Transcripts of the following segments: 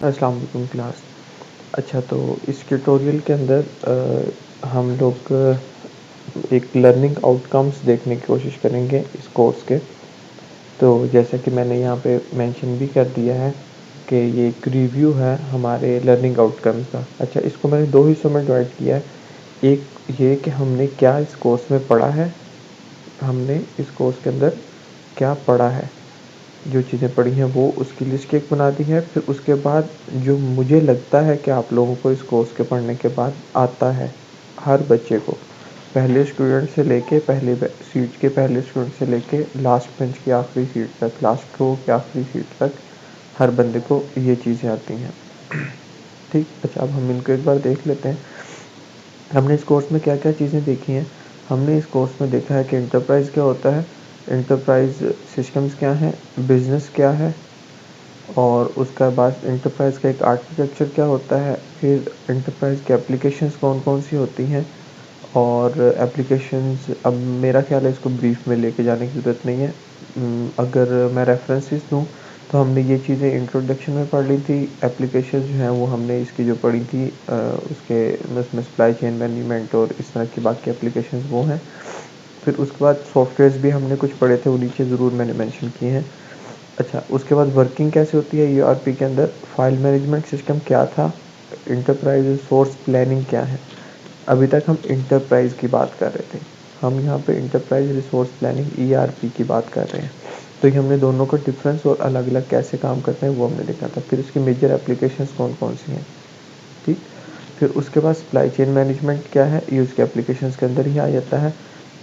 अस्सलाम वालेकुम क्लास। अच्छा, तो इस ट्यूटोरियल के अंदर हम लोग एक लर्निंग आउटकम्स देखने की कोशिश करेंगे इस कोर्स के। तो जैसा कि मैंने यहाँ पे मेंशन भी कर दिया है कि ये एक रिव्यू है हमारे लर्निंग आउटकम्स का। अच्छा, इसको मैंने दो हिस्सों में डिवाइड किया है। एक ये कि हमने क्या इस कोर्स में पढ़ा है, हमने इस कोर्स के अंदर क्या पढ़ा है, जो चीज़ें पढ़ी हैं वो उसकी लिस्ट एक बना दी है। फिर उसके बाद जो मुझे लगता है कि आप लोगों को इस कोर्स के पढ़ने के बाद आता है, हर बच्चे को, पहले स्टूडेंट से लेके पहले सीट के पहले स्टूडेंट से लेके लास्ट बेंच की आखिरी सीट तक, लास्ट रो की आखिरी सीट तक हर बंदे को ये चीज़ें आती हैं। ठीक। अच्छा, अब हम इनको एक बार देख लेते हैं। हमने इस कोर्स में क्या क्या चीज़ें देखी हैं। हमने इस कोर्स में देखा है कि इंटरप्राइज़ क्या होता है, इंटरप्राइज़ सिस्टम्स क्या हैं, बिज़नेस क्या है, और उसके बाद इंटरप्राइज़ का एक आर्किटेक्चर क्या होता है, फिर इंटरप्राइज़ की एप्लीकेशंस कौन कौन सी होती हैं, और एप्लीकेशंस, अब मेरा ख्याल है इसको ब्रीफ में लेके जाने की ज़रूरत नहीं है। अगर मैं रेफरेंसेस दूँ तो हमने ये चीज़ें इंट्रोडक्शन में पढ़ ली थी। एप्लीकेशंस जो हैं वो हमने इसकी जो पढ़ी थी उसके उसमें सप्लाई चेन मैनेजमेंट और इस तरह की बाकी एप्लीकेशंस वो हैं। फिर उसके बाद सॉफ्टवेयर्स भी हमने कुछ पढ़े थे, वो नीचे ज़रूर मैंने मेंशन किए हैं। अच्छा, उसके बाद वर्किंग कैसे होती है ईआरपी के अंदर, फाइल मैनेजमेंट सिस्टम क्या था, इंटरप्राइज रिसोर्स प्लानिंग क्या है। अभी तक हम इंटरप्राइज की बात कर रहे थे, हम यहाँ पे इंटरप्राइज रिसोर्स प्लानिंग ईआरपी की बात कर रहे हैं। तो ये हमने दोनों का डिफरेंस और अलग अलग कैसे काम करते हैं वो हमने देखा था। फिर इसकी मेजर एप्लीकेशंस कौन कौन सी हैं। ठीक। फिर उसके बाद सप्लाई चेन मैनेजमेंट क्या है, ये उसके एप्लीकेशंस के अंदर ही आ जाता है।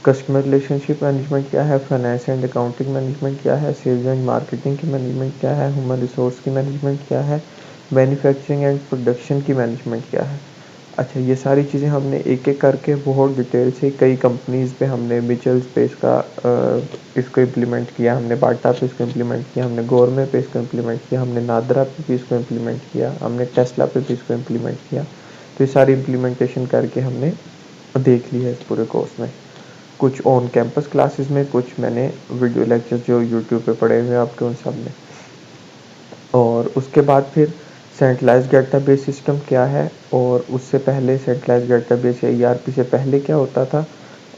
कस्टमर रिलेशनशिप मैनेजमेंट क्या है, फाइनेंस एंड अकाउंटिंग मैनेजमेंट क्या है, सेल्स एंड मार्केटिंग की मैनेजमेंट क्या है, ह्यूमन रिसोर्स की मैनेजमेंट क्या है, मैन्युफैक्चरिंग एंड प्रोडक्शन की मैनेजमेंट क्या है। अच्छा, ये सारी चीज़ें हमने एक एक करके बहुत डिटेल से कई कंपनीज़ पे हमने मिचेल्स पे इसको इम्प्लीमेंट किया, हमने बाटा पे इसको इम्प्लीमेंट किया, हमने गोरमे पे इसको इम्प्लीमेंट किया, हमने नादरा पे भी इसको इम्प्लीमेंट किया, हमने टेस्ला पे भी इसको इम्प्लीमेंट किया। तो ये सारी इम्प्लीमेंटेशन करके हमने देख ली है इस पूरे कोर्स में। कुछ ऑन कैंपस क्लासेस में, कुछ मैंने वीडियो लेक्चर जो यूट्यूब पे पढ़े हुए हैं आपके उन सब में। और उसके बाद फिर सेंट्रलाइज्ड डेटाबेस सिस्टम क्या है, और उससे पहले सेंट्रलाइज्ड डेटाबेस या ईआरपी से पहले क्या होता था,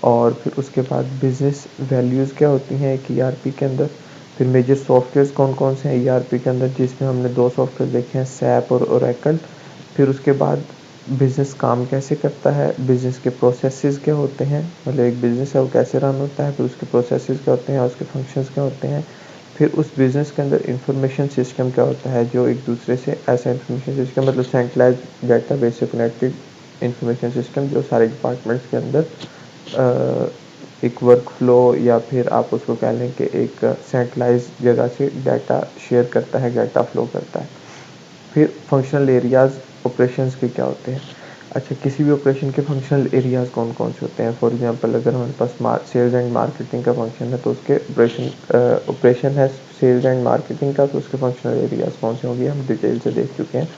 और फिर उसके बाद बिजनेस वैल्यूज़ क्या होती हैं एक ईआरपी के अंदर। फिर मेजर सॉफ्टवेयर्स कौन कौन से हैं ईआरपी के अंदर, जिसमें हमने दो सॉफ्टवेयर देखे हैं, सैप और ओरेकल। फिर उसके बाद बिज़नेस काम कैसे करता है, बिज़नेस के प्रोसेसेस क्या होते हैं, मतलब एक बिज़नेस है वो कैसे रन होता है, फिर उसके प्रोसेसेस क्या होते हैं, उसके फंक्शंस क्या होते हैं। फिर उस बिज़नेस के अंदर इंफॉर्मेशन सिस्टम क्या होता है, जो एक दूसरे से ऐसा इंफॉर्मेशन सिस्टम, मतलब सेंट्रलाइज्ड डेटाबेस से कनेक्टेड इंफॉर्मेशन सिस्टम जो सारे डिपार्टमेंट्स के अंदर एक वर्क फ्लो, या फिर आप उसको कह लें कि एक सेंट्रलाइज्ड जगह से डाटा शेयर करता है, डाटा फ्लो करता है। फिर फंक्शनल एरियाज़ ऑपरेशंस के क्या होते हैं। अच्छा, किसी भी ऑपरेशन के फंक्शनल एरियाज़ कौन कौन से होते हैं। फॉर एग्जांपल, अगर हमारे पास सेल्स एंड मार्केटिंग का फंक्शन है तो उसके ऑपरेशन है सेल्स एंड मार्केटिंग का, तो उसके फंक्शनल एरियाज़ कौन से होंगे हम डिटेल से देख चुके हैं।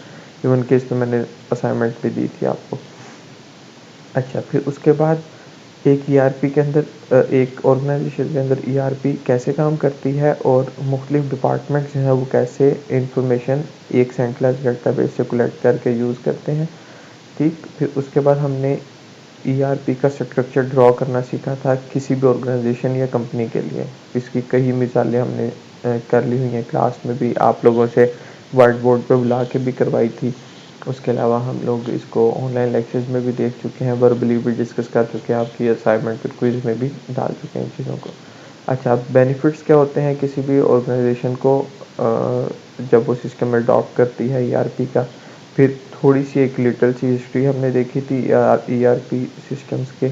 इवन केस पे मैंने असाइनमेंट भी दी थी आपको। अच्छा, फिर उसके बाद एक ईआरपी के अंदर एक ऑर्गेनाइजेशन के अंदर ईआरपी कैसे काम करती है, और मुख्तलिफ डिपार्टमेंट जो हैं वो कैसे इंफॉर्मेशन एक सेंट्रलाइज्ड डेटाबेस से कलेक्ट करके यूज़ करते हैं। ठीक। फिर उसके बाद हमने ईआरपी का स्ट्रक्चर ड्रॉ करना सीखा था किसी भी ऑर्गेनाइजेशन या कंपनी के लिए। इसकी कई मिसालें हमने कर ली हुई हैं, क्लास में भी आप लोगों से वाइट बोर्ड पे बुला के भी करवाई थी। उसके अलावा हम लोग इसको ऑनलाइन लेक्चर्स में भी देख चुके हैं, वर्बली भी डिस्कस कर चुके हैं, आपकी असाइनमेंट फिर क्विज में भी डाल चुके हैं इन चीज़ों को। अच्छा, अब बेनिफिट्स क्या होते हैं किसी भी ऑर्गेनाइजेशन को जब वो सिस्टम में अडॉप्ट करती है ईआरपी का। फिर थोड़ी सी एक लिटिल सी हिस्ट्री हमने देखी थी ईआरपी सिस्टम्स के।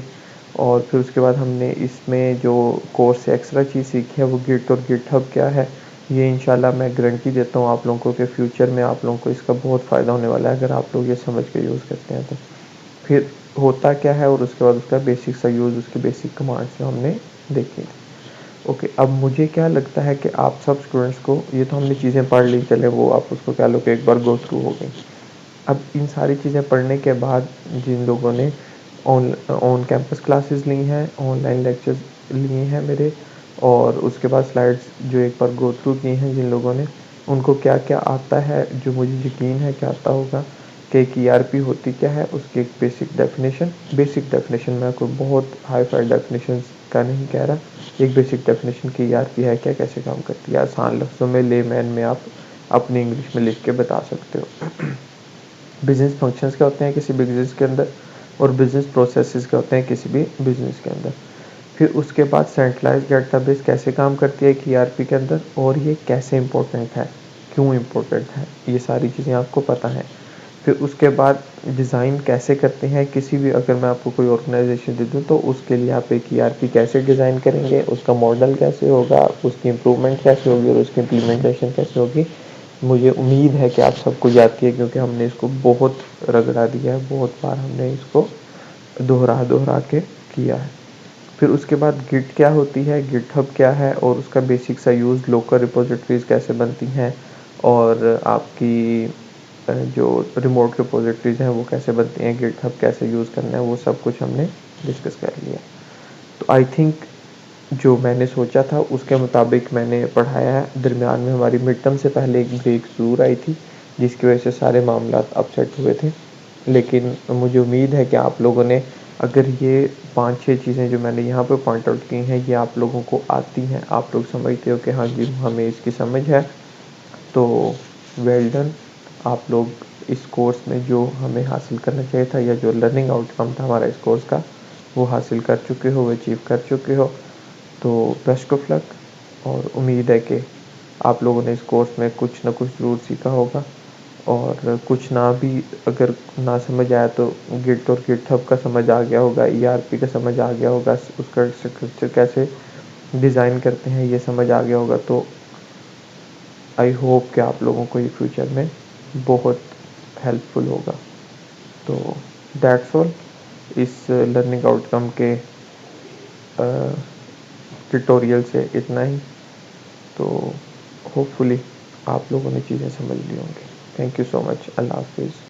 और फिर उसके बाद हमने इसमें जो कोर्स से एक्स्ट्रा चीज़ सीखी है वो गिट और गिटहब क्या है। ये इंशाल्लाह मैं गारंटी देता हूँ आप लोगों को कि फ्यूचर में आप लोगों को इसका बहुत फ़ायदा होने वाला है, अगर आप लोग ये समझ के यूज़ करते हैं तो। फिर होता क्या है, और उसके बाद उसका बेसिक सा यूज़, उसके बेसिक कमांड्स जो हमने देखी थी। ओके, अब मुझे क्या लगता है कि आप सब स्टूडेंट्स को, ये तो हमने चीज़ें पढ़ ली, चले वो आप उसको कह लो कि एक बार गो थ्रू हो गई। अब इन सारी चीज़ें पढ़ने के बाद जिन लोगों ने ऑन कैंपस क्लासेस ली हैं, ऑनलाइन लेक्चर्स लिए हैं मेरे, और उसके बाद स्लाइड्स जो एक बार गो थ्रू किए हैं जिन लोगों ने, उनको क्या-क्या आता है, जो मुझे यकीन है कि आता होगा कि एक ईआरपी होती क्या है, उसकी एक बेसिक डेफिनेशन मैं कोई बहुत हाई-फाई डेफिनेशंस का नहीं कह रहा, एक बेसिक डेफिनेशन की ईआरपी है क्या, कैसे काम करती है, आसान लफ्ज़ों में लेमैन में आप अपनी इंग्लिश में लिख के बता सकते हो। बिज़नेस फंक्शंस क्या होते हैं किसी बिज़नेस के अंदर, और बिज़नेस प्रोसेसेस क्या होते हैं किसी भी बिज़नेस के अंदर। फिर उसके बाद सेंट्रलाइज्ड डेटाबेस कैसे काम करती है एक ईआरपी के अंदर, और ये कैसे इम्पोर्टेंट है, क्यों इम्पोर्टेंट है, ये सारी चीज़ें आपको पता है। फिर उसके बाद डिज़ाइन कैसे करते हैं किसी भी, अगर मैं आपको कोई ऑर्गेनाइजेशन दे दूँ तो उसके लिए आप एक ईआरपी कैसे डिज़ाइन करेंगे, उसका मॉडल कैसे होगा, उसकी इम्प्रूवमेंट कैसे होगी और उसकी इम्प्लीमेंटेशन कैसे होगी। मुझे उम्मीद है कि आप सबको याद किया, क्योंकि हमने इसको बहुत रगड़ा दिया है, बहुत बार हमने इसको दोहरा दोहरा के किया है। फिर उसके बाद गिट क्या होती है, गिटहब क्या है और उसका बेसिक सा यूज़, लोकल रिपोजिटरीज कैसे बनती हैं, और आपकी जो रिमोट रिपोजिटरीज हैं वो कैसे बनती हैं, गिटहब कैसे यूज़ करना है, वो सब कुछ हमने डिस्कस कर लिया। तो आई थिंक जो मैंने सोचा था उसके मुताबिक मैंने पढ़ाया है। दरमियान में हमारी मिड टर्म से पहले एक ब्रेक ज़रूर आई थी, जिसकी वजह से सारे मामला अपसेट हुए थे। लेकिन मुझे उम्मीद है कि आप लोगों ने, अगर ये 5-6 चीज़ें जो मैंने यहाँ पे पॉइंट आउट की हैं ये आप लोगों को आती हैं, आप लोग समझते हो कि हाँ जी हमें इसकी समझ है, तो वेल डन। आप लोग इस कोर्स में जो हमें हासिल करना चाहिए था, या जो लर्निंग आउटकम था हमारा इस कोर्स का, वो हासिल कर चुके हो, वो अचीव कर चुके हो। तो बेस्ट ऑफ लक, और उम्मीद है कि आप लोगों ने इस कोर्स में कुछ ना कुछ ज़रूर सीखा होगा, और कुछ ना भी अगर ना समझ आया तो गिट और गिटहब का समझ आ गया होगा, ईआरपी का समझ आ गया होगा, उसका स्ट्रक्चर कैसे डिज़ाइन करते हैं ये समझ आ गया होगा। तो आई होप कि आप लोगों को ये फ्यूचर में बहुत हेल्पफुल होगा। तो दैट्स ऑल इस लर्निंग आउटकम के ट्यूटोरियल से इतना ही। तो होपफुली आप लोगों ने चीज़ें समझ ली होंगी। Thank you so much. अल्लाह हाफिज़।